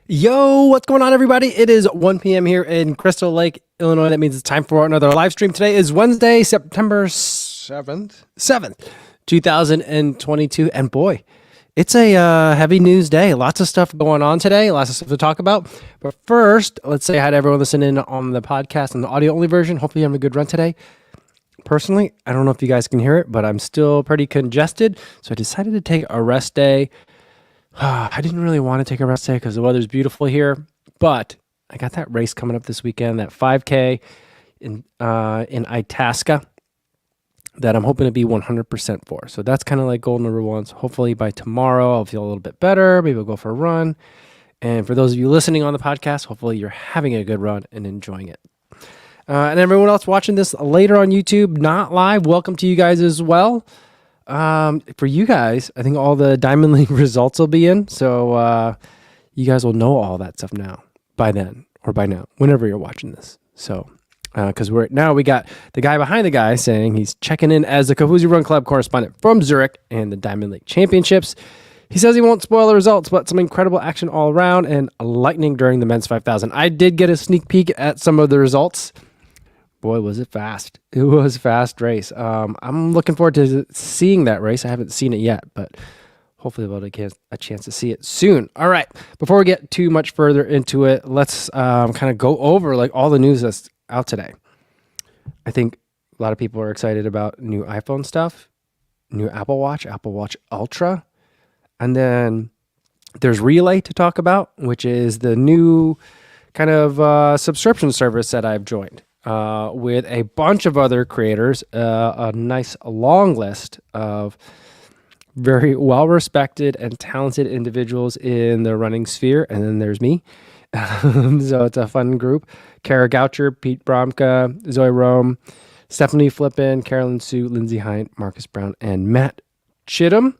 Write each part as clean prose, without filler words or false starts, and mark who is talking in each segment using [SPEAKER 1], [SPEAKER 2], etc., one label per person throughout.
[SPEAKER 1] Yo, what's going on, everybody? It is 1 p.m. here in Crystal Lake, Illinois. That means it's time for another live stream. Today is Wednesday, September 7th, 2022. And boy, it's a heavy news day. Lots of stuff going on today, lots of stuff to talk about. But first, let's say hi to everyone listening on the podcast and the audio only version. Hopefully, you're having a good run today. Personally, I don't know if you guys can hear it, but I'm still pretty congested. So I decided to take a rest day. I didn't really want to take a rest day because the weather's beautiful here, but I got that race coming up this weekend, that 5K in Itasca that I'm hoping to be 100% for. So that's kind of like goal number one. So hopefully by tomorrow I'll feel a little bit better. Maybe I'll go for a run. And for those of you listening on the podcast, hopefully you're having a good run and enjoying it. And everyone else watching this later on YouTube, not live, welcome to you guys as well. For you guys, I think all the Diamond League results will be in. So you guys will know all that stuff now, by then, or by now, whenever you're watching this. So, because we got the guy behind the guy saying he's checking in as the Kahuzi Run Club correspondent from Zurich and the Diamond League Championships. He says he won't spoil the results, but some incredible action all around and lightning during the men's 5,000. I did get a sneak peek at some of the results. Boy, was it fast. It was a fast race. I'm looking forward to seeing that race. I haven't seen it yet, but hopefully we'll get a chance to see it soon. All right. Before we get too much further into it, let's kind of go over like all the news that's out today. I think a lot of people are excited about new iPhone stuff, new Apple Watch Ultra, and then there's Relay to talk about, which is the new kind of subscription service that I've joined. With a bunch of other creators, a nice long list of very well-respected and talented individuals in the running sphere. And then there's me. So it's a fun group. Kara Goucher, Pete Bromka, Zoe Rome, Stephanie Flippin, Carolyn Sue, Lindsay Hine, Marcus Brown, and Matt Chittum.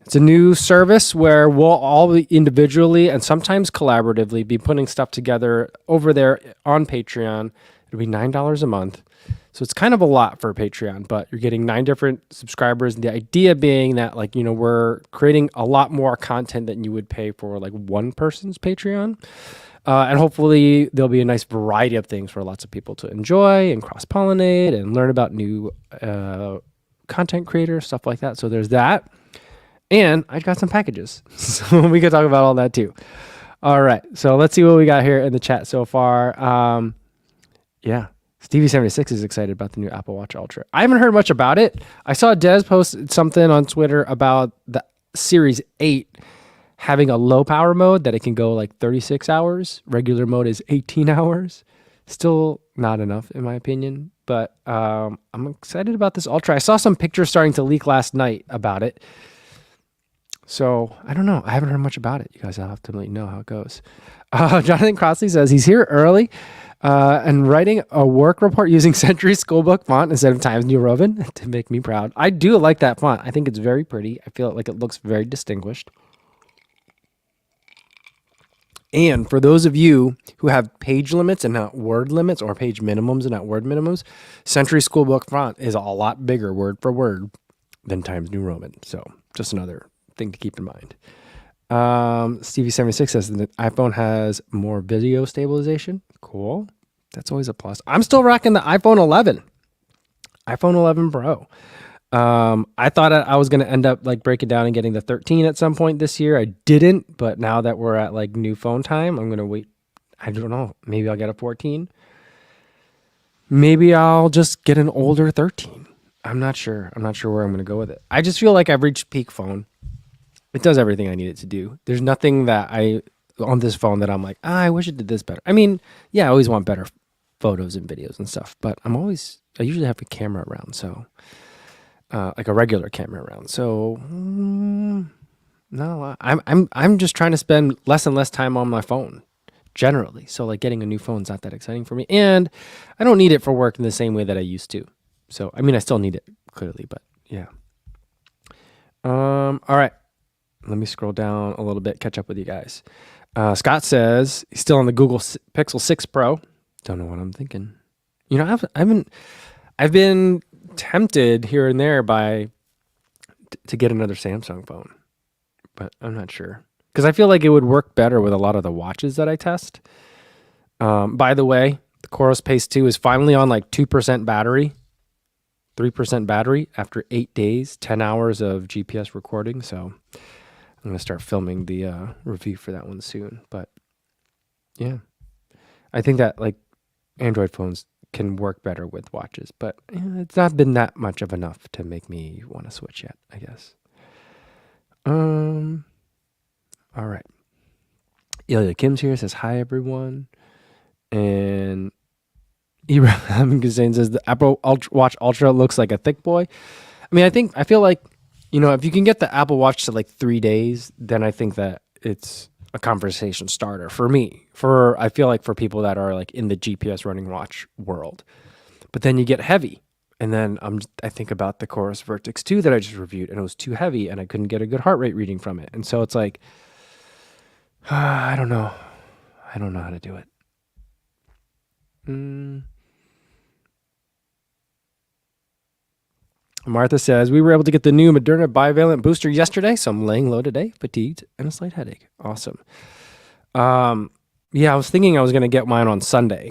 [SPEAKER 1] It's a new service where we'll all individually and sometimes collaboratively be putting stuff together over there on Patreon. It'll be $9 a month. So it's kind of a lot for Patreon, but you're getting 9 different subscribers. The idea being that we're creating a lot more content than you would pay for like one person's Patreon. And hopefully there'll be a nice variety of things for lots of people to enjoy and cross-pollinate and learn about new content creators, stuff like that. So there's that. And I got some packages. So we could talk about all that too. All right. So let's see what we got here in the chat so far. Yeah, Stevie76 is excited about the new Apple Watch Ultra. I haven't heard much about it. I saw Des post something on Twitter about the Series 8 having a low power mode that it can go like 36 hours. Regular mode is 18 hours. Still not enough in my opinion, but I'm excited about this Ultra. I saw some pictures starting to leak last night about it. So I don't know. I haven't heard much about it. You guys will have to let me know how it goes. Jonathan Crossley says he's here early. And writing a work report using Century Schoolbook font instead of Times New Roman to make me proud. I do like that font. I think it's very pretty. I feel like it looks very distinguished. And for those of you who have page limits and not word limits, or page minimums and not word minimums, Century Schoolbook font is a lot bigger word for word than Times New Roman. So just another thing to keep in mind. Stevie76 says the iPhone has more video stabilization. Cool. That's always a plus. I'm still rocking the iPhone 11 Pro. I thought I was going to end up like breaking down and getting the 13 at some point this year. I didn't, but now that we're at like new phone time, I'm going to wait. I don't know. Maybe I'll get a 14. Maybe I'll just get an older 13. I'm not sure. I'm not sure where I'm going to go with it. I just feel like I've reached peak phone. It does everything I need it to do. There's nothing that on this phone that I'm like, I wish it did this better. I mean, yeah, I always want better photos and videos and stuff, but I usually have a camera around. So, like a regular camera around. So, not a lot. I'm just trying to spend less and less time on my phone generally. So like getting a new phone is not that exciting for me. And I don't need it for work in the same way that I used to. So, I mean, I still need it clearly, but yeah. All right. Let me scroll down a little bit, catch up with you guys. Scott says he's still on the Google Pixel 6 Pro. Don't know what I'm thinking. You know, I've been tempted here and there to get another Samsung phone, but I'm not sure. because I feel like it would work better with a lot of the watches that I test. By the way, the Chorus Pace 2 is finally on like 2% battery, 3% battery after 8 days, 10 hours of GPS recording. So I'm going to start filming the review for that one soon. But yeah, I think that like Android phones can work better with watches, but it's not been that much of enough to make me want to switch yet, I guess. All right. Ilya Kim's here, says hi everyone. And Ibrahim Hussein says the Apple Watch Ultra looks like a thick boy. I mean, I feel like, if you can get the Apple Watch to like 3 days, then I think that it's a conversation starter for me. I feel like for people that are like in the GPS running watch world. But then you get heavy. And then I think about the Chorus Vertex 2 that I just reviewed, and it was too heavy and I couldn't get a good heart rate reading from it. And so it's like, I don't know. I don't know how to do it. Martha says, we were able to get the new Moderna bivalent booster yesterday, so I'm laying low today, fatigued, and a slight headache. Awesome. Yeah, I was thinking I was going to get mine on Sunday.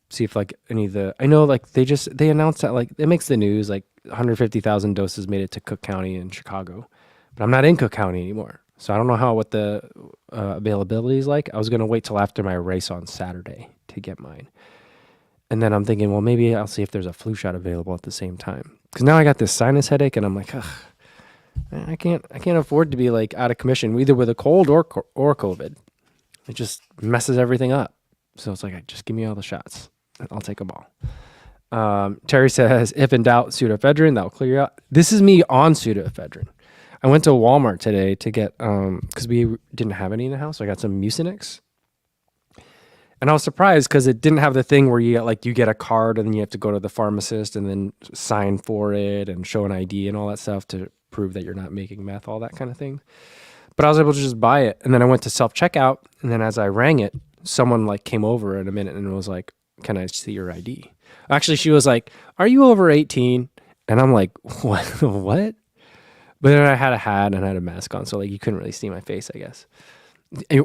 [SPEAKER 1] See if like any of the, I know like they announced that like it makes the news, like 150,000 doses made it to Cook County in Chicago, but I'm not in Cook County anymore. So I don't know what the availability is like. I was going to wait till after my race on Saturday to get mine. And then I'm thinking, well, maybe I'll see if there's a flu shot available at the same time. Because now I got this sinus headache and I'm like, ugh, I can't afford to be like out of commission either with a cold or COVID. It just messes everything up. So it's like, just give me all the shots. I'll take them all. Terry says, if in doubt, pseudoephedrine, that'll clear you out. This is me on pseudoephedrine. I went to Walmart today to get, because we didn't have any in the house. So I got some Mucinex. And I was surprised because it didn't have the thing where you get a card and then you have to go to the pharmacist and then sign for it and show an ID and all that stuff to prove that you're not making meth, all that kind of thing. But I was able to just buy it. And then I went to self-checkout. And then as I rang it, someone like came over in a minute and was like, can I see your ID? Actually, she was like, are you over 18? And I'm like, what? But then I had a hat and I had a mask on. So like you couldn't really see my face, I guess.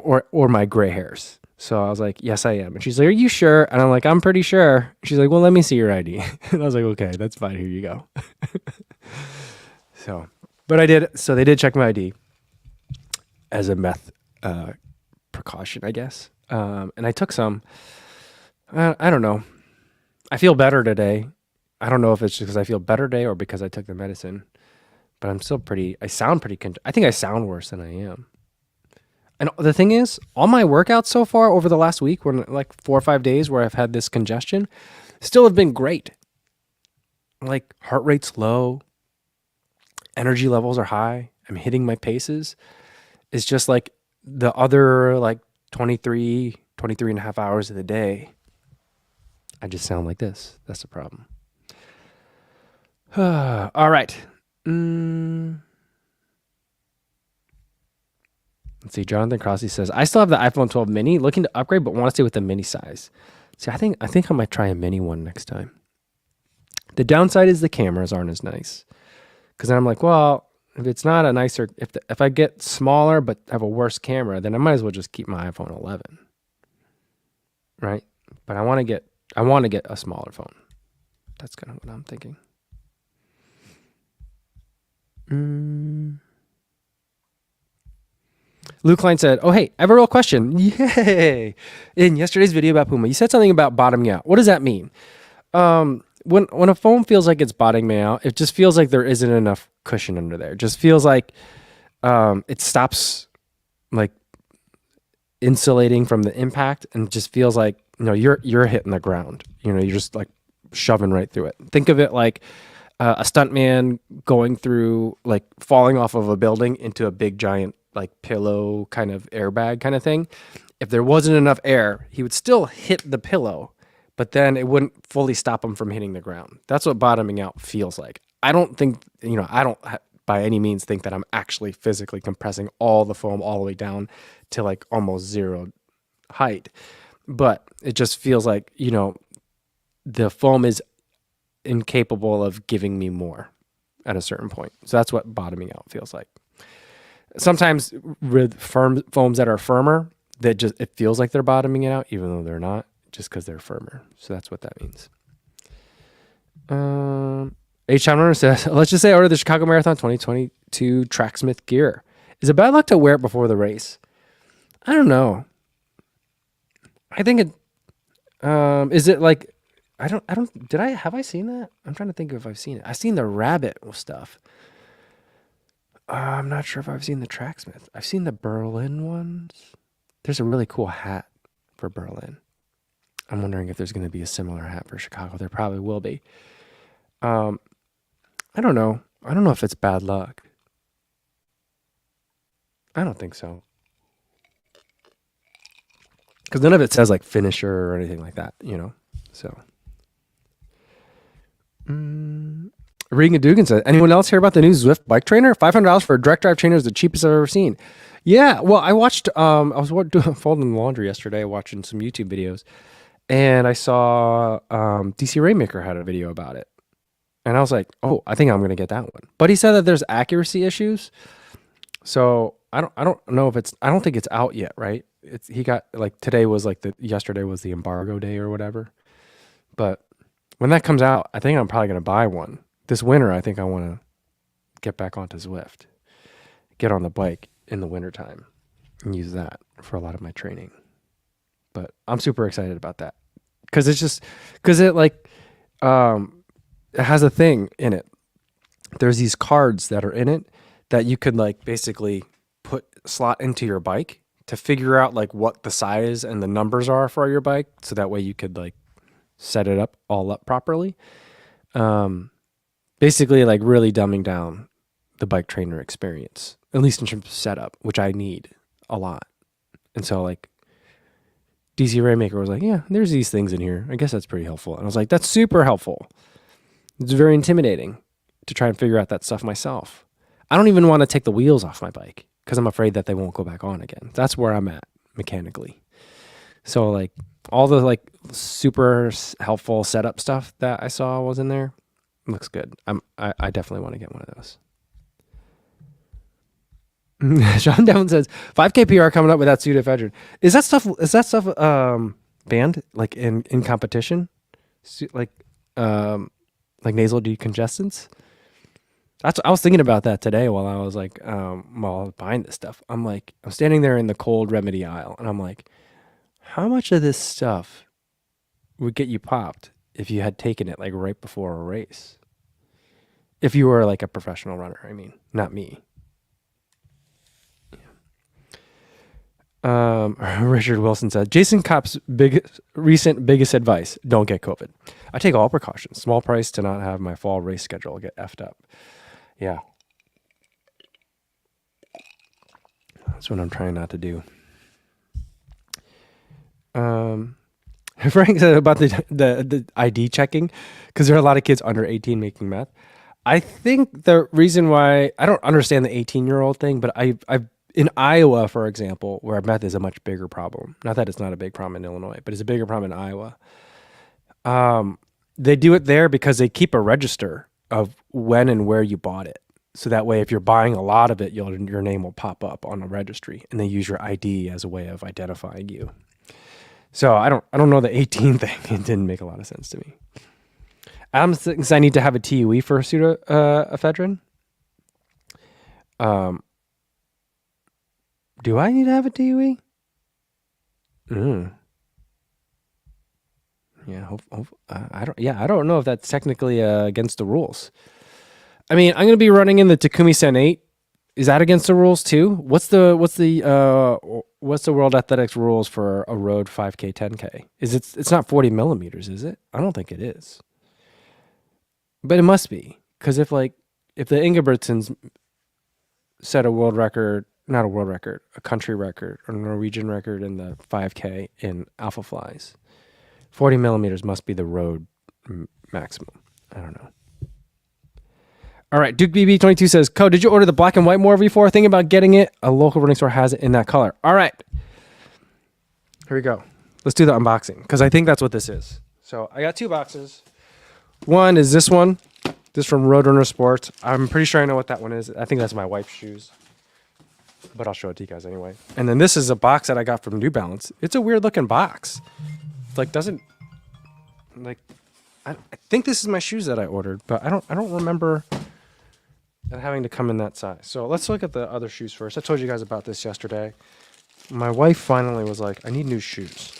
[SPEAKER 1] Or my gray hairs. So I was like, yes, I am. And she's like, are you sure? And I'm like, I'm pretty sure. She's like, well, let me see your ID. And I was like, okay, that's fine. Here you go. But I did. So they did check my ID as a meth precaution, I guess. And I took some. I don't know. I feel better today. I don't know if it's just because I feel better today or because I took the medicine. But I'm still I sound pretty, I think I sound worse than I am. And the thing is, all my workouts so far over the last week, were like 4 or 5 days where I've had this congestion, still have been great. Like heart rate's low, energy levels are high. I'm hitting my paces. It's just like the other like 23 and a half hours of the day, I just sound like this. That's the problem. All right. Let's see. Jonathan Crossy says, I still have the iPhone 12 mini, looking to upgrade, but want to stay with the mini size. See, I think I might try a mini one next time. The downside is the cameras aren't as nice. Because then I'm like, well, if it's not a nicer, if I get smaller but have a worse camera, then I might as well just keep my iPhone 11. Right? But I want to get a smaller phone. That's kind of what I'm thinking. Luke Klein said, oh, hey, I have a real question. Yay. In yesterday's video about Puma, you said something about bottoming out. What does that mean? When a phone feels like it's bottoming out, it just feels like there isn't enough cushion under there. It just feels like it stops like insulating from the impact and just feels like, you're hitting the ground. You're just like shoving right through it. Think of it like a stuntman going through, like falling off of a building into a big giant like pillow kind of airbag kind of thing. If there wasn't enough air, he would still hit the pillow, but then it wouldn't fully stop him from hitting the ground. That's what bottoming out feels like. I don't think, I don't by any means think that I'm actually physically compressing all the foam all the way down to like almost zero height, but it just feels like, the foam is incapable of giving me more at a certain point. So that's what bottoming out feels like. Sometimes with foams that are firmer, that just it feels like they're bottoming it out, even though they're not, just because they're firmer. So that's what that means. H-Town Runner says, let's just say I ordered the Chicago Marathon 2022 Tracksmith gear. Is it bad luck to wear it before the race? I don't know. I think it, is it like, have I seen that? I'm trying to think if I've seen it. I've seen the rabbit stuff. I'm not sure if I've seen the Tracksmith. I've seen the Berlin ones. There's a really cool hat for Berlin. I'm wondering if there's going to be a similar hat for Chicago. There probably will be. I don't know. I don't know if it's bad luck. I don't think so. Because none of it says like finisher or anything like that, you know? So. Regan Dugan says, anyone else hear about the new Zwift bike trainer? $500 for a direct drive trainer is the cheapest I've ever seen. Yeah, well, I watched, I was folding laundry yesterday, watching some YouTube videos, and I saw DC Rainmaker had a video about it. And I was like, oh, I think I'm going to get that one. But he said that there's accuracy issues. So I don't know if I don't think it's out yet, right? He got like yesterday was the embargo day or whatever. But when that comes out, I think I'm probably going to buy one. This winter, I think I want to get back onto Zwift, get on the bike in the wintertime and use that for a lot of my training. But I'm super excited about that because it has a thing in it. There's these cards that are in it that you could like basically slot into your bike to figure out like what the size and the numbers are for your bike. So that way you could like set it up properly. Basically like really dumbing down the bike trainer experience, at least in terms of setup, which I need a lot. And so like DC Rainmaker was like, yeah, there's these things in here. I guess that's pretty helpful. And I was like, that's super helpful. It's very intimidating to try and figure out that stuff myself. I don't even want to take the wheels off my bike because I'm afraid that they won't go back on again. That's where I'm at mechanically. So like all the like super helpful setup stuff that I saw was in there. Looks good. I definitely want to get one of those. Sean Devlin says 5K PR coming up with that pseudoephedrine. Is that stuff banned like in competition? Like nasal decongestants? I was thinking about that today while I was like while I was buying this stuff. I'm standing there in the cold remedy aisle and I'm like, how much of this stuff would get you popped if you had taken it like right before a race? If you were like a professional runner, I mean, not me. Richard Wilson said, Jason Kopp's recent biggest advice, don't get COVID. I take all precautions. Small price to not have my fall race schedule get effed up. Yeah. That's what I'm trying not to do. Frank said about the ID checking, because there are a lot of kids under 18 making meth. I think the reason why, I don't understand the 18-year-old thing, but I've in Iowa, for example, where meth is a much bigger problem. Not that it's not a big problem in Illinois, but it's a bigger problem in Iowa. They do it there because they keep a register of when and where you bought it. So that way, if you're buying a lot of it, your name will pop up on a registry, and they use your ID as a way of identifying you. So I don't know the 18 thing. It didn't make a lot of sense to me. Adam thinks I need to have a TUE for pseudoephedrine. Do I need to have a TUE? Yeah, I don't know if that's technically against the rules. I mean, I'm going to be running in the Takumi Sen 8. Is that against the rules too? What's the World Athletics rules for a road 5K, 10K? It's not 40 millimeters, is it? I don't think it is. But it must be, because if the Ingebrigtsens set a world record, not a world record, a country record or a Norwegian record in the 5K in Alpha Flies, 40 millimeters must be the road maximum. I don't know. All right, Duke BB22 says, Co, did you order the black and white More V4? Thinking about getting it. A local running store has it in that color. All right. Here we go. Let's do the unboxing, because I think that's what this is. So I got two boxes. One is this one. This from Roadrunner Sports. I'm pretty sure I know what that one is. I think that's my wife's shoes. but I'll show it to you guys anyway. And then this is a box that I got from New Balance. It's a weird looking box. Like doesn't like I think this is my shoes that I ordered, but I don't remember it having to come in that size. So let's look at the other shoes first. I told you guys about this yesterday. My wife finally was like, I need new shoes.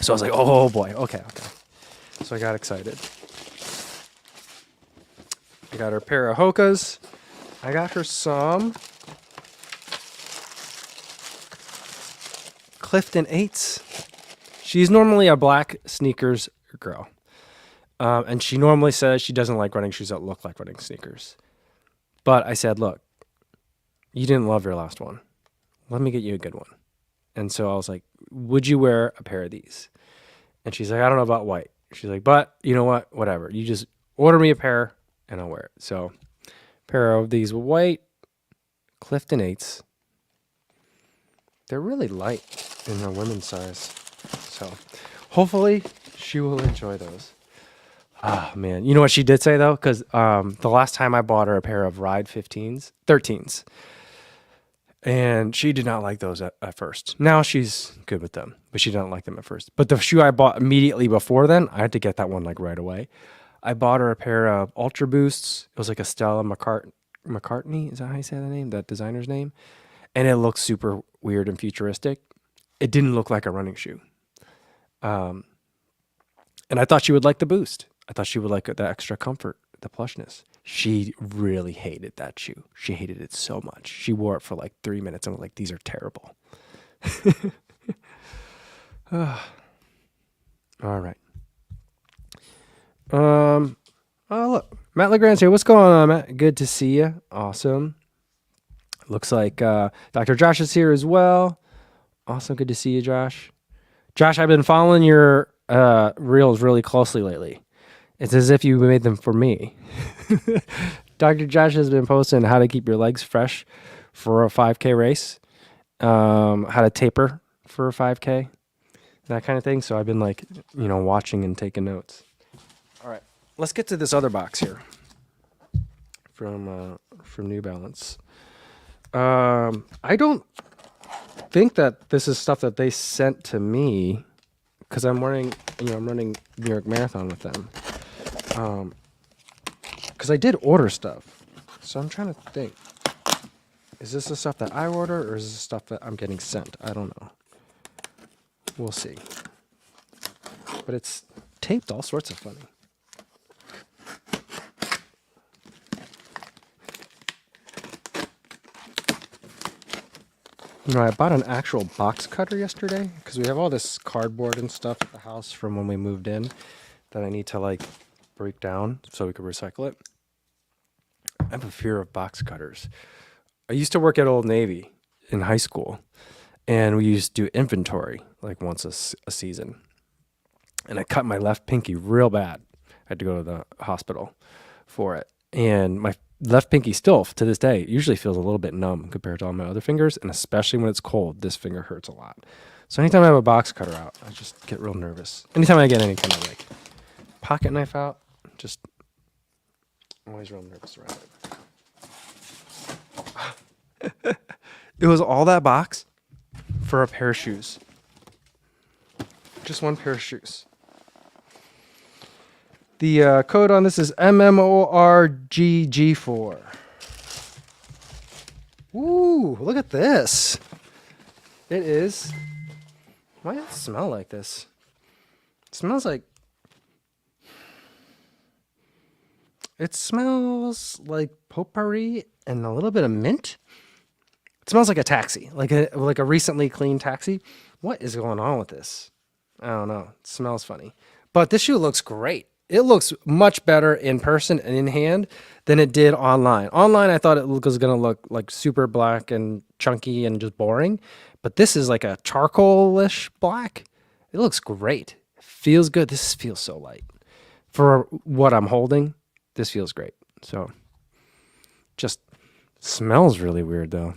[SPEAKER 1] So I was like, oh boy, okay. So I got excited. I got her a pair of Hokas. I got her some Clifton 8s. She's normally a black sneakers girl. And she normally says she doesn't like running shoes that look like running sneakers. But I said, look, you didn't love your last one. Let me get you a good one. And so I was like, would you wear a pair of these? And she's like, I don't know about white. She's like, but you know what? Whatever. You just order me a pair and I'll wear it. So pair of these white Clifton 8s. They're really light in the women's size. So hopefully she will enjoy those. Ah, man. You know what she did say, though? Because the last time I bought her a pair of Ride 13s, and she did not like those at first. Now she's good with them, but she didn't like them at first. But the shoe I bought immediately before then, I had to get that one like right away. I bought her a pair of Ultra Boosts. It was like a Stella McCartney. Is that how you say the name? That designer's name? And it looked super weird and futuristic. It didn't look like a running shoe. And I thought she would like the Boost. I thought she would like the extra comfort, the plushness. She really hated that shoe. She hated it so much. She wore it for like 3 minutes and was like, these are terrible. All right. Oh, look. Matt LeGrand's here. What's going on, Matt? Good to see you. Awesome. Looks like Dr. Josh is here as well. Awesome. Good to see you, Josh. Josh, I've been following your reels really closely lately. It's as if you made them for me. Dr. Josh has been posting how to keep your legs fresh for a 5K race, how to taper for a 5K, that kind of thing. So I've been like, watching and taking notes. All right, let's get to this other box here from New Balance. I don't think that this is stuff that they sent to me because I'm running New York Marathon with them. Because I did order stuff. So I'm trying to think. Is this the stuff that I order or is this the stuff that I'm getting sent? I don't know. We'll see. But it's taped all sorts of funny. I bought an actual box cutter yesterday because we have all this cardboard and stuff at the house from when we moved in that I need to break down so we could recycle it. I have a fear of box cutters. I used to work at Old Navy in high school, and we used to do inventory like once a season. And I cut my left pinky real bad. I had to go to the hospital for it. And my left pinky still, to this day, usually feels a little bit numb compared to all my other fingers, and especially when it's cold, this finger hurts a lot. So anytime I have a box cutter out, I just get real nervous. Anytime I get any kind of pocket knife out, I'm always real nervous around it. It was all that box for a pair of shoes. Just one pair of shoes. The code on this is MMORGG4. Ooh, look at this. It is. Why does it smell like this? It smells like potpourri and a little bit of mint. It smells like a taxi, like a recently cleaned taxi. What is going on with this? I don't know. It smells funny. But this shoe looks great. It looks much better in person and in hand than it did online. Online, I thought it was going to look like super black and chunky and just boring. But this is like a charcoal-ish black. It looks great. It feels good. This feels so light. For what I'm holding, this feels great. So, just smells really weird, though.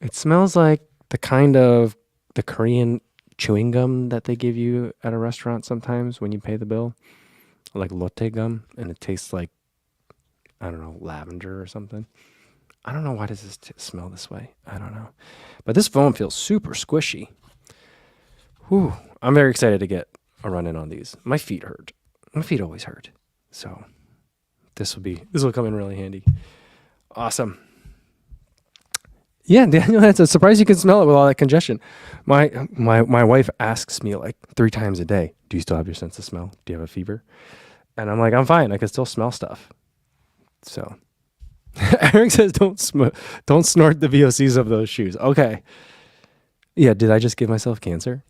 [SPEAKER 1] It smells like the Korean chewing gum that they give you at a restaurant sometimes when you pay the bill, like lotte gum, and it tastes like, I don't know, lavender or something. I don't know why does this smell this way. I don't know. But this foam feels super squishy. Whew. I'm very excited to get a run in on these. My feet hurt. My feet always hurt. So this will come in really handy. Awesome. Yeah, Daniel, that's a surprise you can smell it with all that congestion. My wife asks me like 3 times a day, do you still have your sense of smell? Do you have a fever? And I'm like, I'm fine. I can still smell stuff. So Eric says, don't snort the VOCs of those shoes. Okay. Yeah, did I just give myself cancer?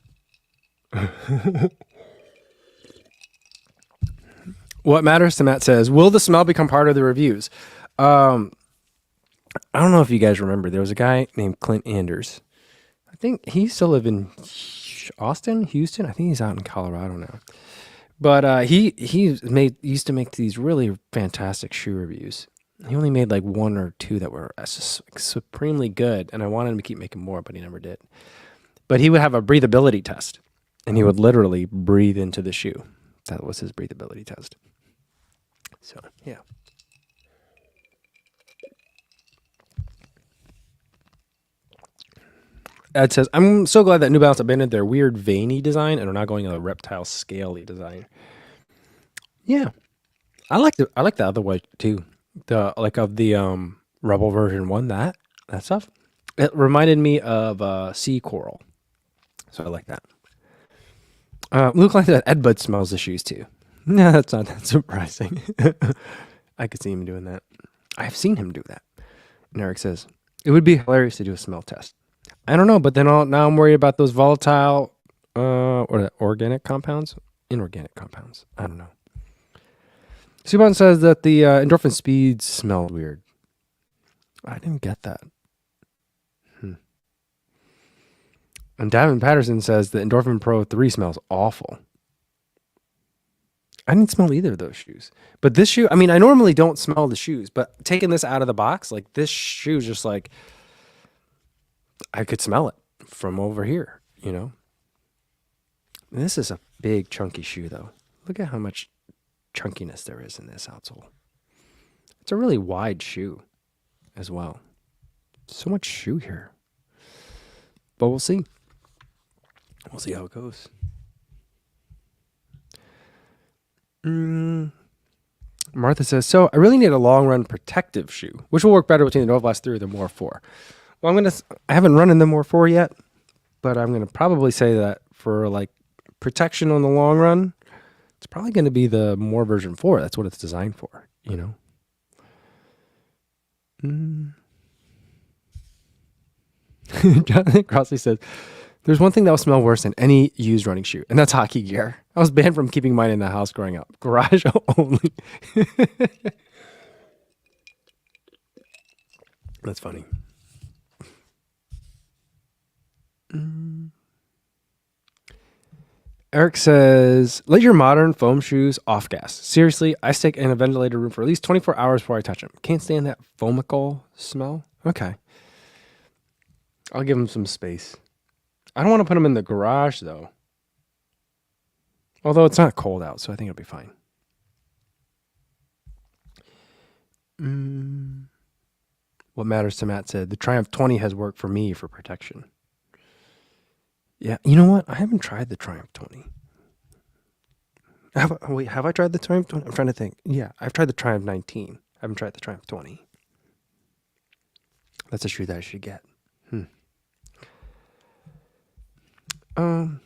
[SPEAKER 1] What matters to Matt says, will the smell become part of the reviews? I don't know if you guys remember, there was a guy named Clint Anders. I think he used to live in Austin, Houston. I think he's out in Colorado now. But he used to make these really fantastic shoe reviews. He only made like 1 or 2 that were just supremely good, and I wanted him to keep making more, but he never did. But he would have a breathability test, and he would literally breathe into the shoe. That was his breathability test. So, yeah. Ed says, I'm so glad that New Balance abandoned their weird veiny design and are not going on a reptile scaly design. Yeah. I like the other way too. The of the Rebel version 1, that stuff. It reminded me of sea coral. So I like that. Luke like that Ed Bud smells the shoes too. No, that's not that surprising. I could see him doing that. I've seen him do that. And Eric says, it would be hilarious to do a smell test. I don't know, but then now I'm worried about those volatile or organic compounds, inorganic compounds. I don't know. Subban says that the endorphin speeds smelled weird. I didn't get that. And Davin Patterson says the Endorphin Pro 3 smells awful. I didn't smell either of those shoes. But this shoe, I mean, I normally don't smell the shoes, but taking this out of the box, like this shoe is just like, I could smell it from over here, you know? And this is a big, chunky shoe, though. Look at how much chunkiness there is in this outsole. It's a really wide shoe as well. So much shoe here. But we'll see. We'll see how it goes. Martha says, so I really need a long run protective shoe, which will work better between the Novablast 3 or the More 4. Well, I haven't run in the More 4 yet, but I'm going to probably say that for like protection on the long run, it's probably going to be the More version 4. That's what it's designed for, you know? Jonathan Crossley says, there's one thing that will smell worse than any used running shoe, and that's hockey gear. I was banned from keeping mine in the house growing up. Garage only. That's funny. Eric says, let your modern foam shoes off gas. Seriously, I stick in a ventilated room for at least 24 hours before I touch them. Can't stand that foamical smell. Okay. I'll give them some space. I don't want to put them in the garage, though. Although it's not cold out, so I think it'll be fine. What matters to Matt said, the Triumph 20 has worked for me for protection. Yeah, you know what? I haven't tried the Triumph 20. Have I tried the Triumph 20? I'm trying to think. Yeah, I've tried the Triumph 19. I haven't tried the Triumph 20. That's a shoe that I should get.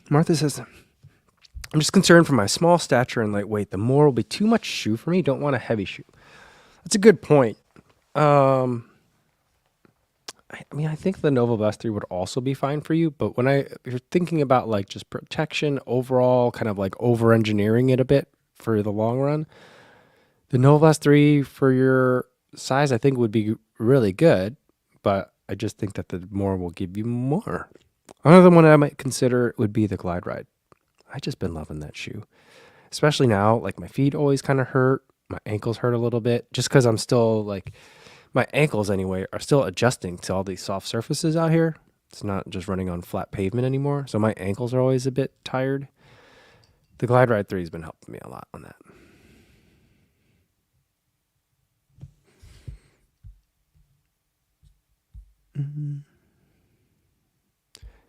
[SPEAKER 1] Martha says, I'm just concerned for my small stature and lightweight. The More will be too much shoe for me. Don't want a heavy shoe. That's a good point. I mean, I think the Novablast 3 would also be fine for you, but if you're thinking about like just protection overall, kind of like over engineering it a bit for the long run, the Novablast 3 for your size, I think would be really good, but I just think that the More will give you more. Another one I might consider would be the Glide Ride. I've just been loving that shoe, especially now. Like my feet always kind of hurt. My ankles hurt a little bit just because I'm still like, my ankles anyway are still adjusting to all these soft surfaces out here. It's not just running on flat pavement anymore. So my ankles are always a bit tired. The Glide Ride 3 has been helping me a lot on that.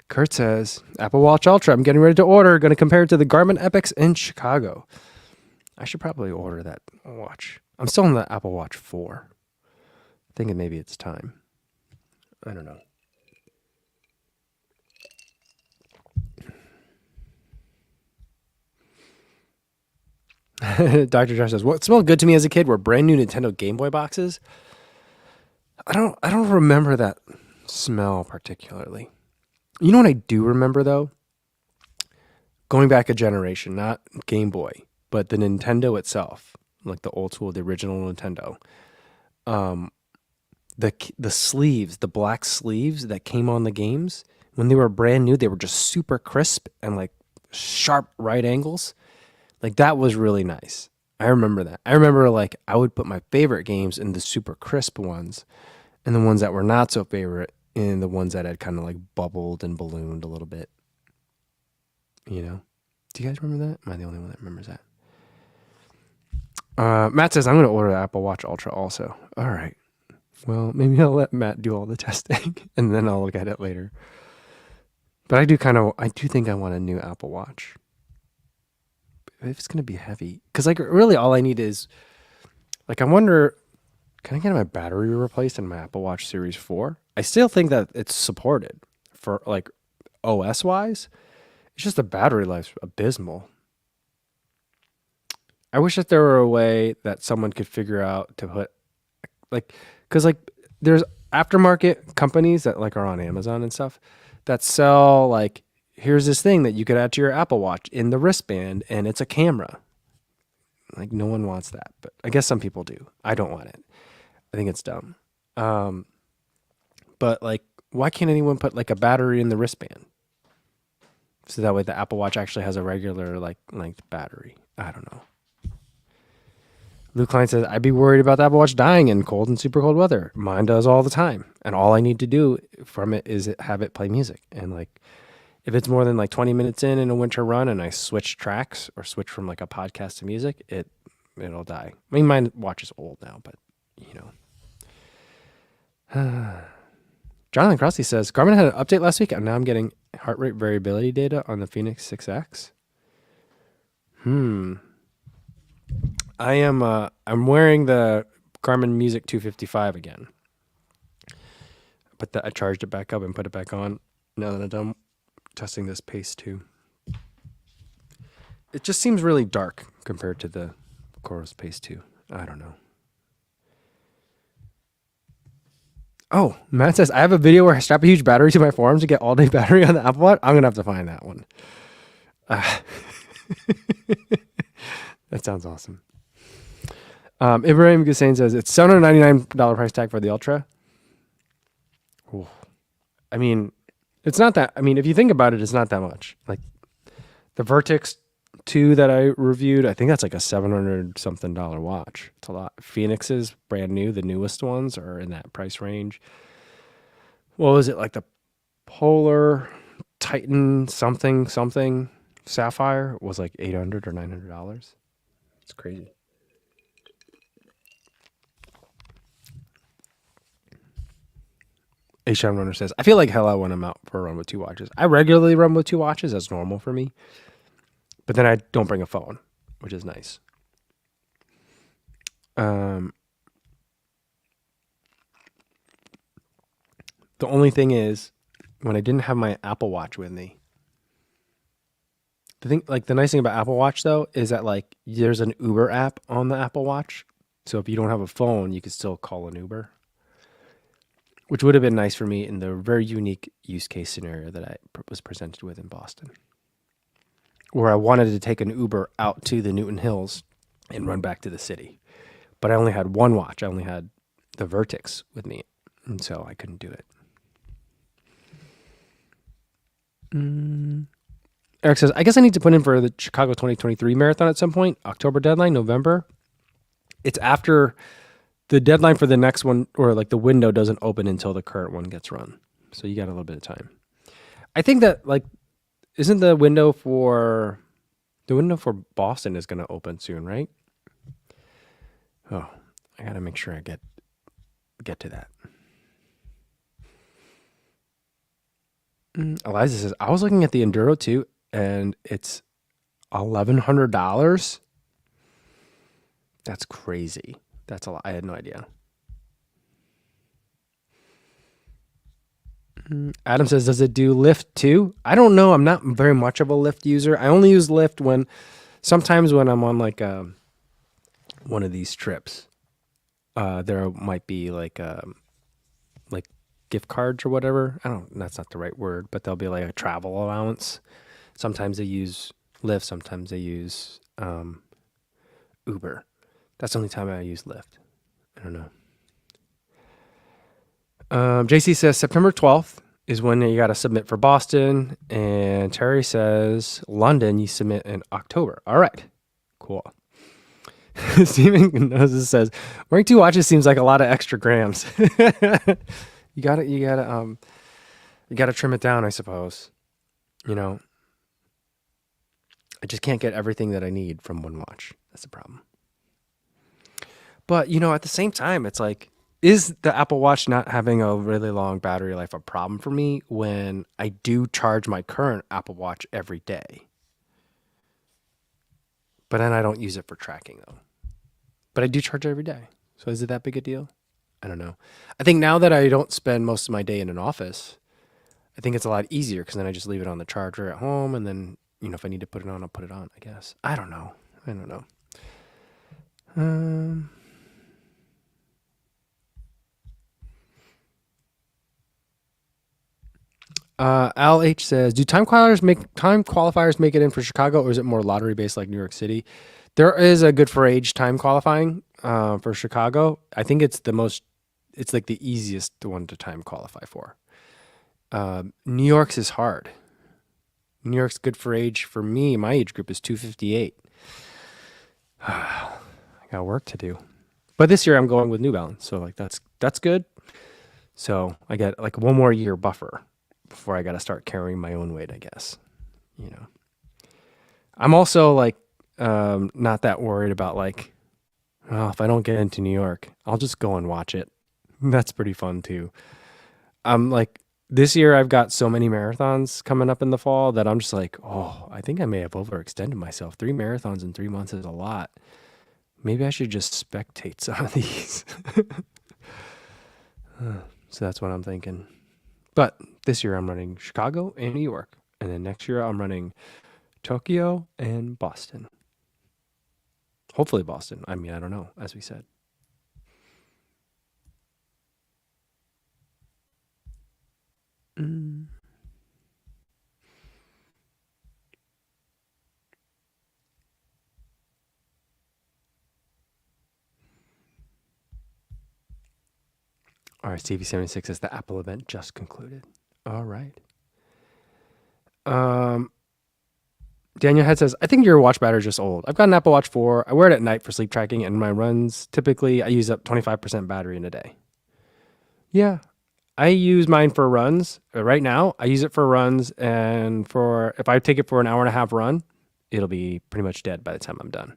[SPEAKER 1] Kurt says, Apple Watch Ultra, I'm getting ready to order. Going to compare it to the Garmin Epics in Chicago. I should probably order that watch. I'm still on the Apple Watch 4. Thinking maybe it's time. I don't know. Dr. Josh says, what smelled good to me as a kid were brand new Nintendo Game Boy boxes. I don't remember that smell particularly. You know what I do remember though? Going back a generation, not Game Boy, but the Nintendo itself, like the old school, the original Nintendo. The sleeves, the black sleeves that came on the games, when they were brand new, they were just super crisp and like sharp right angles. Like that was really nice. I remember that. I remember like I would put my favorite games in the super crisp ones and the ones that were not so favorite in the ones that had kind of like bubbled and ballooned a little bit. You know? Do you guys remember that? Am I the only one that remembers that? Matt says, I'm going to order the Apple Watch Ultra also. All right. Well, maybe I'll let Matt do all the testing and then I'll look at it later. But I do think I want a new Apple Watch. If it's going to be heavy. Because like really all I need is, like I wonder, can I get my battery replaced in my Apple Watch Series 4? I still think that it's supported for like OS wise. It's just the battery life's abysmal. I wish that there were a way that someone could figure out to put like, because like there's aftermarket companies that like are on Amazon and stuff that sell like, here's this thing that you could add to your Apple Watch in the wristband and it's a camera. Like no one wants that, but I guess some people do. I don't want it. I think it's dumb. But like, why can't anyone put like a battery in the wristband? So that way the Apple Watch actually has a regular like length battery. I don't know. Luke Klein says, I'd be worried about the Apple Watch dying in cold and super cold weather. Mine does all the time. And all I need to do from it is have it play music. And like, if it's more than like 20 minutes in a winter run and I switch tracks or switch from like a podcast to music, it'll die. I mean, my watch is old now, but you know. Jonathan Crossley says, Garmin had an update last week and now I'm getting heart rate variability data on the Phoenix 6X. I'm wearing the Garmin Music 255 again. But I charged it back up and put it back on now that I'm done testing this Pace 2. It just seems really dark compared to the Coros Pace 2. I don't know. Oh, Matt says, I have a video where I strap a huge battery to my forearms to get all-day battery on the Apple Watch. I'm going to have to find that one. That sounds awesome. Ibrahim Hussein says, it's $799 price tag for the Ultra. Ooh. I mean, it's not that. I mean, if you think about it, it's not that much. Like the Vertex 2 that I reviewed, I think that's like a $700 something watch. It's a lot. Phoenixes, brand new, the newest ones are in that price range. What was it, like the Polar Titan something Sapphire was like $800 or $900. It's crazy. H.M. Runner says, I feel like hell when I'm out for a run with 2 watches. I regularly run with 2 watches. That's normal for me. But then I don't bring a phone, which is nice. The only thing is, when I didn't have my Apple Watch with me, the nice thing about Apple Watch though is that like there's an Uber app on the Apple Watch. So if you don't have a phone, you can still call an Uber, which would have been nice for me in the very unique use case scenario that I was presented with in Boston, where I wanted to take an Uber out to the Newton Hills and run back to the city. But I only had one watch. I only had the Vertex with me, and so I couldn't do it. Eric says, I guess I need to put in for the Chicago 2023 marathon at some point. October deadline, November. It's after the deadline for the next one, or like the window doesn't open until the current one gets run. So you got a little bit of time. I think that like, isn't the window for Boston is going to open soon, right? Oh, I got to make sure I get to that. Eliza says, I was looking at the Enduro too, and it's $1,100. That's crazy. That's a lot. I had no idea. Adam says, does it do Lyft too? I don't know. I'm not very much of a Lyft user. I only use Lyft sometimes when I'm on like one of these trips. There might be like gift cards or whatever. That's not the right word, but there'll be like a travel allowance. Sometimes they use Lyft. Sometimes they use Uber. That's the only time I use Lyft. I don't know. JC says September 12th is when you got to submit for Boston. And Terry says London, you submit in October. All right. Cool. Steven Gnosis says wearing 2 watches seems like a lot of extra grams. You gotta trim it down, I suppose. You know, I just can't get everything that I need from one watch. That's the problem. But, at the same time, it's like, is the Apple Watch not having a really long battery life a problem for me when I do charge my current Apple Watch every day? But then I don't use it for tracking, though. But I do charge it every day. So is it that big a deal? I don't know. I think now that I don't spend most of my day in an office, I think it's a lot easier because then I just leave it on the charger at home. And then, if I need to put it on, I'll put it on, I guess. I don't know. Al H says, do time qualifiers make it in for Chicago, or is it more lottery based like New York City? There is a good for age time qualifying for Chicago. I think it's like the easiest one to time qualify for. New York's is hard. New York's good for age. For me, my age group is 258. I got work to do. But this year I'm going with New Balance, so like that's good. So I get like one more year buffer before I got to start carrying my own weight, I guess. I'm also like not that worried about like, well, if I don't get into New York, I'll just go and watch it. That's pretty fun too. I'm like, this year I've got so many marathons coming up in the fall that I'm just like, oh, I think I may have overextended myself. 3 marathons in 3 months is a lot. Maybe I should just spectate some of these. So that's what I'm thinking. But this year I'm running Chicago and New York. And then next year I'm running Tokyo and Boston. Hopefully Boston. I mean, I don't know, as we said. All right, Stevie76 says the Apple event just concluded. All right. Daniel Head says, I think your watch battery is just old. I've got an Apple Watch 4. I wear it at night for sleep tracking, and my runs, typically, I use up 25% battery in a day. Yeah. I use mine for runs. Right now, I use it for runs, and if I take it for an hour and a half run, it'll be pretty much dead by the time I'm done.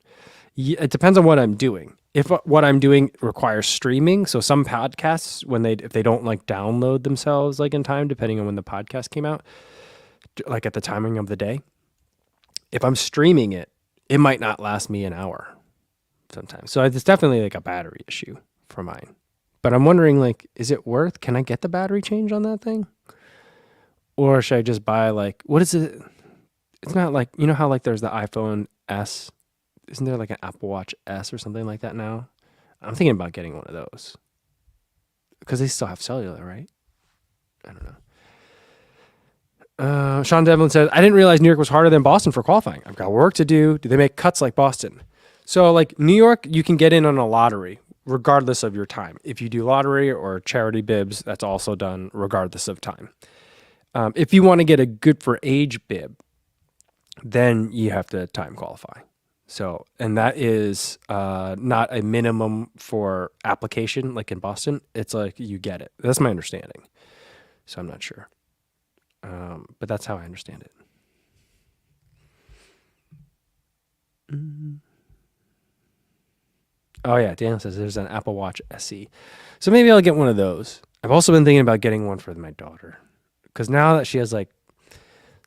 [SPEAKER 1] It depends on what I'm doing. If what I'm doing requires streaming, so some podcasts, if they don't like download themselves like in time, depending on when the podcast came out, like at the timing of the day, if I'm streaming it, it might not last me an hour sometimes. So it's definitely like a battery issue for mine. But I'm wondering, like, is it worth? Can I get the battery change on that thing, or should I just buy like what is it? It's not like, how like there's the iPhone S. Isn't there like an Apple Watch S or something like that now? I'm thinking about getting one of those because they still have cellular, right? I don't know. Sean Devlin says, I didn't realize New York was harder than Boston for qualifying. I've got work to do. Do they make cuts like Boston? So like New York, you can get in on a lottery regardless of your time. If you do lottery or charity bibs, that's also done regardless of time. If you want to get a good for age bib, then you have to time qualify. So, and that is not a minimum for application like in Boston. It's like you get it. That's my understanding. So I'm not sure. But that's how I understand it. Oh yeah, Daniel says there's an Apple Watch SE. So maybe I'll get one of those. I've also been thinking about getting one for my daughter because now that she has like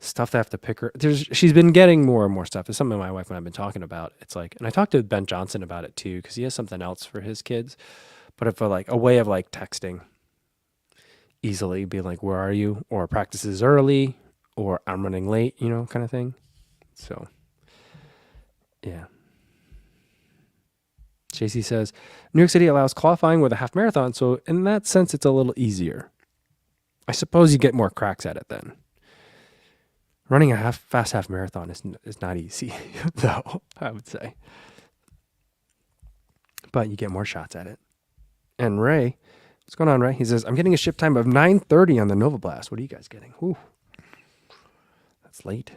[SPEAKER 1] stuff that I have to pick her, she's been getting more and more stuff. It's something my wife and I've been talking about. It's like, and I talked to Ben Johnson about it too, because he has something else for his kids, but if like a way of like texting easily, being like, where are you? Or practice is early, or I'm running late, kind of thing. So, yeah. JC says, New York City allows qualifying with a half marathon, so in that sense, it's a little easier. I suppose you get more cracks at it then. Running a fast half marathon is not easy, though, I would say. But you get more shots at it. And Ray, what's going on, Ray? He says, I'm getting a ship time of 9:30 on the Nova Blast. What are you guys getting? Ooh, that's late.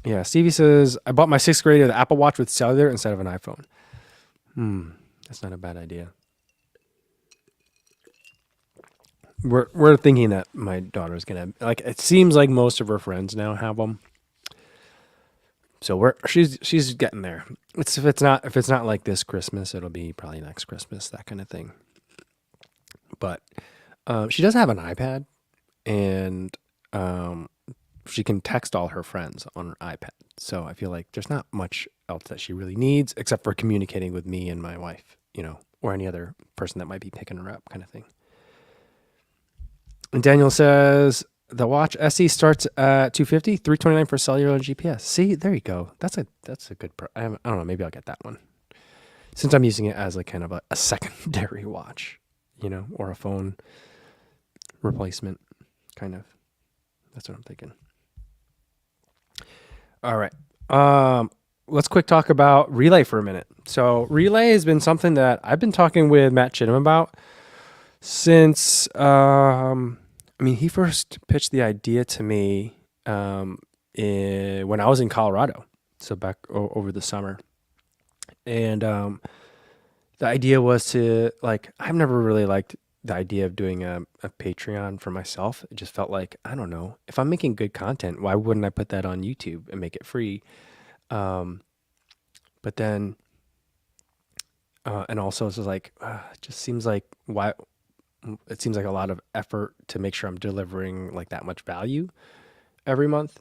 [SPEAKER 1] Yeah, Stevie says, I bought my 6th grader the Apple Watch with cellular instead of an iPhone. That's not a bad idea. We're thinking that my daughter's gonna, like, it seems like most of her friends now have them. So she's getting there. If it's not like this Christmas, it'll be probably next Christmas, that kind of thing. But she does have an iPad, and she can text all her friends on her iPad. So I feel like there's not much else that she really needs except for communicating with me and my wife, or any other person that might be picking her up, kind of thing. And Daniel says the Watch SE starts at $250, $329 for cellular and GPS. See, there you go. That's a good. I don't know. Maybe I'll get that one, since I'm using it as like kind of a secondary watch, or a phone replacement, kind of. That's what I'm thinking. All right. Let's quick talk about Relay for a minute. So Relay has been something that I've been talking with Matt Chittum about since, he first pitched the idea to me when I was in Colorado, so back over the summer. And the idea was to, like, I've never really liked the idea of doing a Patreon for myself. It just felt like, I don't know, if I'm making good content, why wouldn't I put that on YouTube and make it free? But then, and also it's just like, it just seems like it seems like a lot of effort to make sure I'm delivering like that much value every month.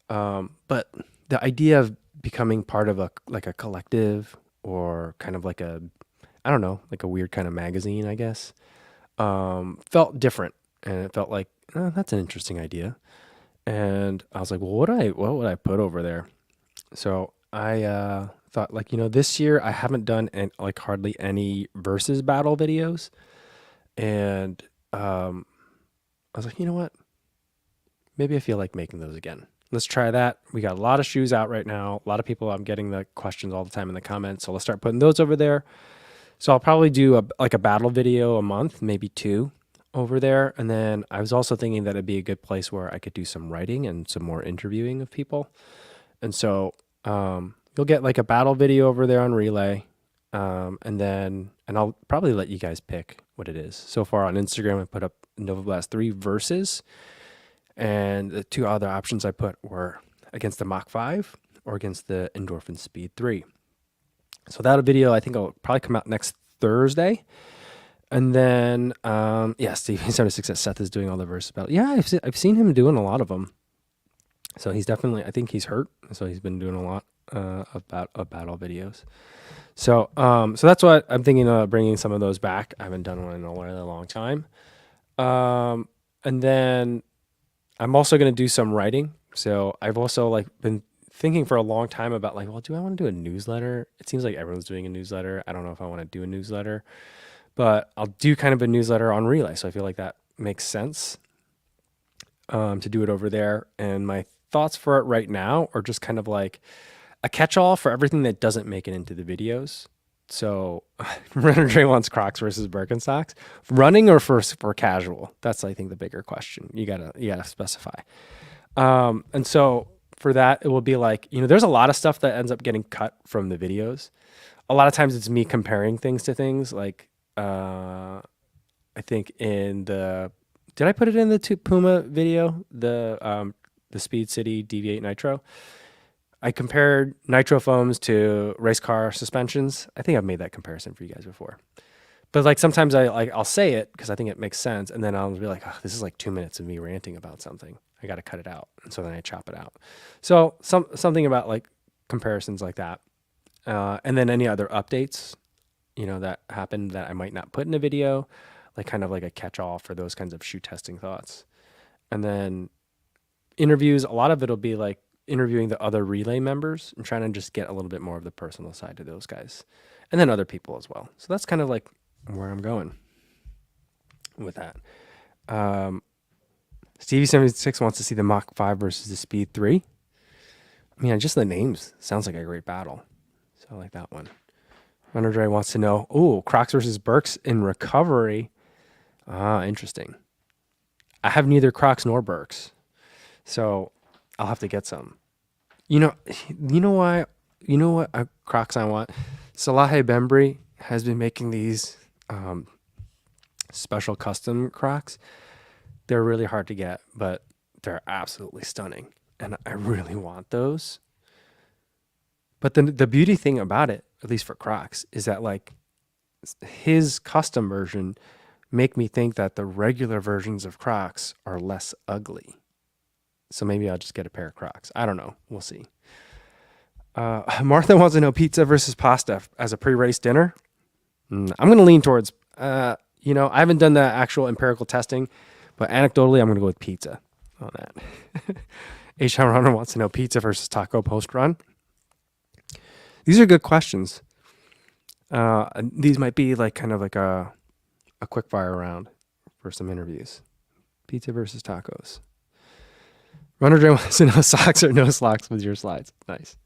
[SPEAKER 1] But the idea of becoming part of a collective, or kind of like a weird kind of magazine, I guess, felt different, and it felt like, that's an interesting idea. And I was like, well, what would I put over there? So I thought, like, this year I haven't done hardly any versus battle videos. And I was like, you know what? Maybe I feel like making those again. Let's try that. We got a lot of shoes out right now. A lot of people, I'm getting the questions all the time in the comments. So let's start putting those over there. So I'll probably do a battle video a month, maybe 2 over there. And then I was also thinking that it'd be a good place where I could do some writing and some more interviewing of people. And so you'll get like a battle video over there on Relay. And I'll probably let you guys pick what it is. So far on Instagram, I put up Nova Blast 3 versus, and the 2 other options I put were against the Mach 5 or against the Endorphin Speed 3. So that video, I think, will probably come out next Thursday. And then, Steve76 says Seth is doing all the versus battle. Yeah, I've seen him doing a lot of them. So he's definitely, I think he's hurt. So he's been doing a lot of battle videos. So that's what I'm thinking of, bringing some of those back. I haven't done one in a really long time. And then I'm also going to do some writing. So I've also been thinking for a long time about do I want to do a newsletter? It seems like everyone's doing a newsletter. I don't know if I want to do a newsletter, but I'll do kind of a newsletter on Relay. So I feel like that makes sense to do it over there. And my thoughts for it right now are just kind of like a catch-all for everything that doesn't make it into the videos. So Renner Dre wants Crocs versus Birkenstocks. Running or for casual? That's, I think, the bigger question. You gotta specify. And so for that, it will be like, there's a lot of stuff that ends up getting cut from the videos. A lot of times it's me comparing things to things. Like, I think did I put it in the Puma video? The Speed City DV8 Nitro? I compared nitro foams to race car suspensions. I think I've made that comparison for you guys before. But like sometimes I'll say it because I think it makes sense, and then I'll be like, oh, this is like 2 minutes of me ranting about something. I got to cut it out, and so then I chop it out. So something about like comparisons like that, and then any other updates, that happened that I might not put in a video, like kind of like a catch-all for those kinds of shoe testing thoughts. And then interviews, a lot of it'll be like interviewing the other relay members and trying to just get a little bit more of the personal side to those guys, and then other people as well. So that's kind of like where I'm going with that. Stevie76 wants to see the Mach 5 versus the Speed 3. I mean, just the names sounds like a great battle. So I like that one. Runner Dre wants to know, Crocs versus Birks in recovery. Interesting. I have neither Crocs nor Birks, so I'll have to get some. You know why? You know what Crocs I want? Salahi Bembry has been making these special custom Crocs. They're really hard to get, but they're absolutely stunning, and I really want those. But the beauty thing about it, at least for Crocs, is that like his custom version make me think that the regular versions of Crocs are less ugly. So maybe I'll just get a pair of Crocs. I don't know. We'll see. Martha wants to know pizza versus pasta as a pre-race dinner. I'm going to lean towards, I haven't done the actual empirical testing, but anecdotally, I'm going to go with pizza on that. H-Town Runner wants to know pizza versus taco post-run. These are good questions. These might be like kind of like a quick fire round for some interviews. Pizza versus tacos. Runner Dre wants to know socks or no socks with your slides. Nice.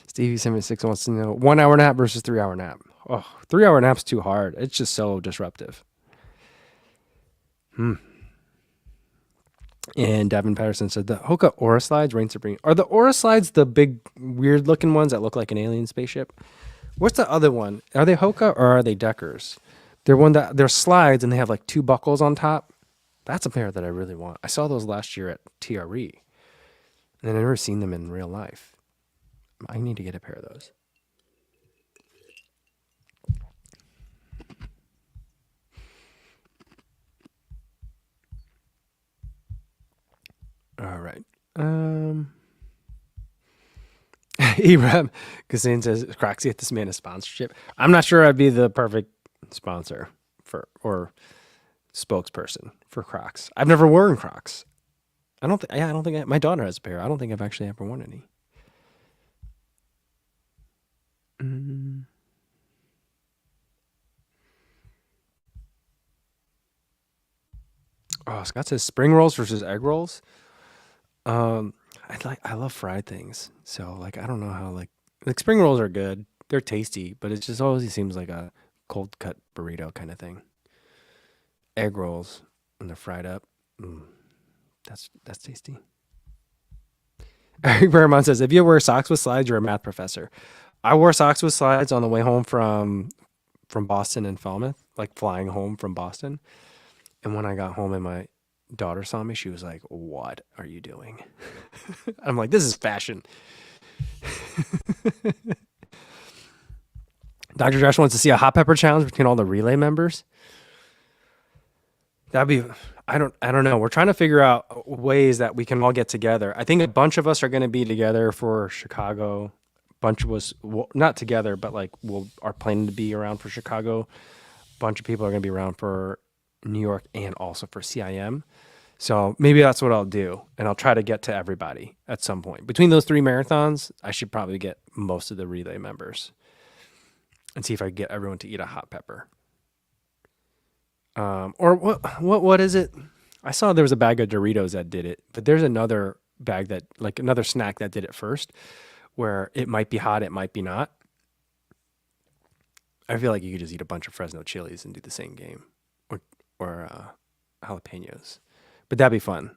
[SPEAKER 1] Stevie76 wants to know 1 hour nap versus 3 hour nap. 3 hour nap's too hard. It's just so disruptive. And Davin Patterson said the Hoka Aura slides reign supreme. Are the Aura slides the big weird looking ones that look like an alien spaceship? What's the other one? Are they Hoka or are they Deckers? They're slides and they have like 2 buckles on top. That's a pair that I really want. I saw those last year at TRE, and I've never seen them in real life. I need to get a pair of those. All right. Eram Kazin says Crocs get this man a sponsorship. I'm not sure I'd be the perfect sponsor or spokesperson for Crocs. I've never worn Crocs. I don't think my daughter has a pair. I don't think I've actually ever worn any. Scott says spring rolls versus egg rolls. I love fried things. So like I don't know how like spring rolls are good. They're tasty, but it just always seems like a cold cut burrito kind of thing. Egg rolls when they're fried up. That's tasty. Eric Paramount says, if you wear socks with slides, you're a math professor. I wore socks with slides on the way home from Boston and Falmouth, like flying home from Boston. And when I got home and my daughter saw me, she was like, what are you doing? I'm like, this is fashion. Dr. Josh wants to see a hot pepper challenge between all the relay members. That'd be, I don't know. We're trying to figure out ways that we can all get together. I think a bunch of us are going to be together for Chicago. A bunch of us, well, not together, but like are planning to be around for Chicago. A bunch of people are going to be around for New York and also for CIM. So maybe that's what I'll do. And I'll try to get to everybody at some point. Between those 3 marathons, I should probably get most of the relay members and see if I can get everyone to eat a hot pepper. Or what is it? I saw there was a bag of Doritos that did it, but there's another bag that like another snack that did it first, where it might be hot, it might be not. I feel like you could just eat a bunch of Fresno chilies and do the same game, or jalapenos, but that'd be fun.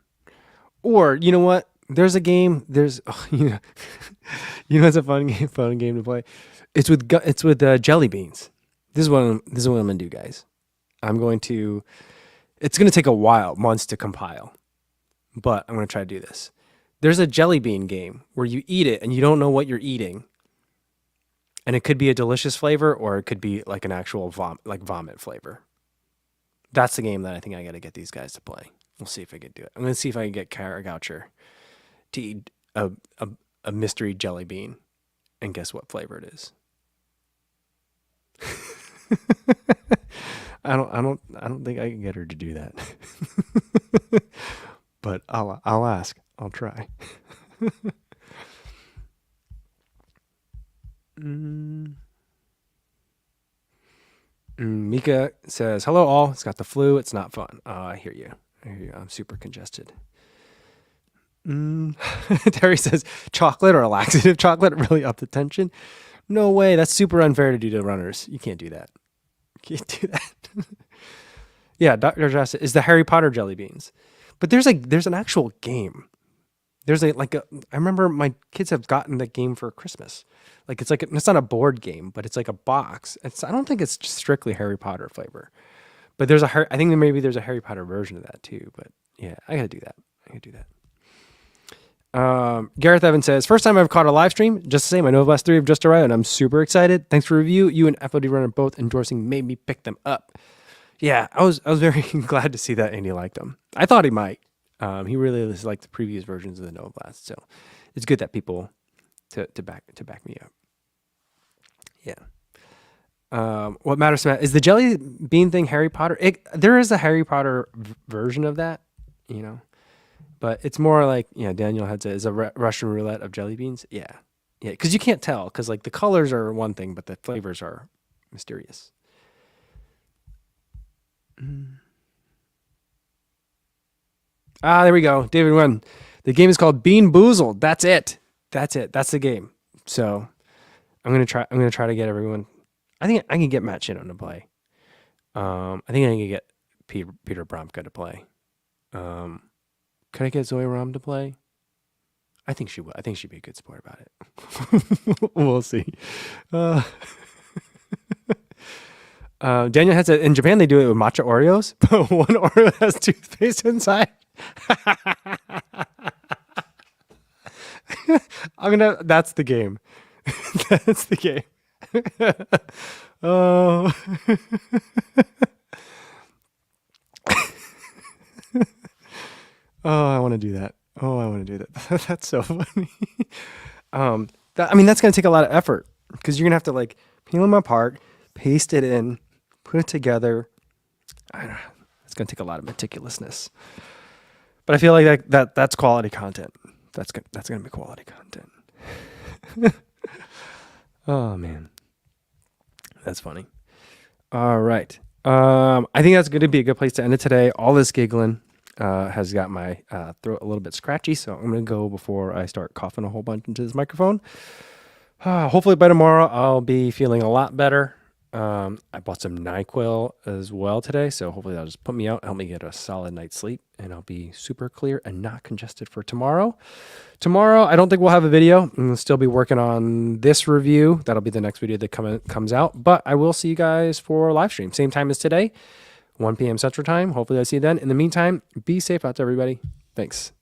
[SPEAKER 1] Or you know what? There's a game. There's it's a fun game to play. It's with jelly beans. This is what I'm gonna do, guys. It's going to take a while, months to compile, but I'm going to try to do this. There's a jelly bean game where you eat it and you don't know what you're eating. And it could be a delicious flavor, or it could be like an actual vomit flavor. That's the game that I think I got to get these guys to play. We'll see if I can do it. I'm going to see if I can get Kara Goucher to eat a mystery jelly bean, and guess what flavor it is. I don't think I can get her to do that. But I'll ask. I'll try. Mika says, hello all. It's got the flu. It's not fun. I hear you. I'm super congested. Terry says, chocolate or a laxative chocolate really up the tension. No way. That's super unfair to do to runners. You can't do that. You can't do that. Yeah, Dr. Josh is the Harry Potter jelly beans. But there's an actual game. There's I remember my kids have gotten the game for Christmas. It's not a board game, but it's like a box. I don't think it's strictly Harry Potter flavor. But I think maybe there's a Harry Potter version of that too. But yeah, I gotta do that. Gareth Evans says, first time I've caught a live stream. Just the same, I know the last 3 have just arrived and I'm super excited. Thanks for review. You and FOD Runner both endorsing made me pick them up. Yeah, I was very glad to see that Andy liked them. I thought he might. He really liked the previous versions of the Nova Blast, so it's good that people to back me up. Yeah. What matters to Matt is the jelly bean thing Harry Potter. There is a Harry Potter version of that, but it's more like, Daniel had said, is a Russian roulette of jelly beans. Yeah, because you can't tell because the colors are one thing, but the flavors are mysterious. There we go. David won. The game is called Bean Boozled. That's it. That's the game. So I'm gonna try to get everyone. I think I can get Matt Shinnon to play. I think I can get Peter Bromka to play. Could I get Zoe Rom to play? I think she would. I think she'd be a good sport about it. We'll see. Daniel has it in Japan. They do it with matcha Oreos, but one Oreo has toothpaste inside. That's the game. That's the game. Oh. Oh, I want to do that. That's so funny. That's going to take a lot of effort because you're going to have to peel them apart, paste it in, put it together. I don't know. It's going to take a lot of meticulousness. But I feel like that's quality content. That's going to be quality content. Oh, man. That's funny. All right. I think that's going to be a good place to end it today. All this giggling has got my throat a little bit scratchy, so I'm going to go before I start coughing a whole bunch into this microphone. Hopefully by tomorrow, I'll be feeling a lot better. I bought some NyQuil as well today, so hopefully that'll just put me out, help me get a solid night's sleep, and I'll be super clear and not congested for tomorrow. Tomorrow, I don't think we'll have a video. I'm going to still be working on this review. That'll be the next video that comes out, but I will see you guys for live stream. Same time as today, 1 p.m. Central Time. Hopefully I see you then. In the meantime, be safe out there, everybody. Thanks.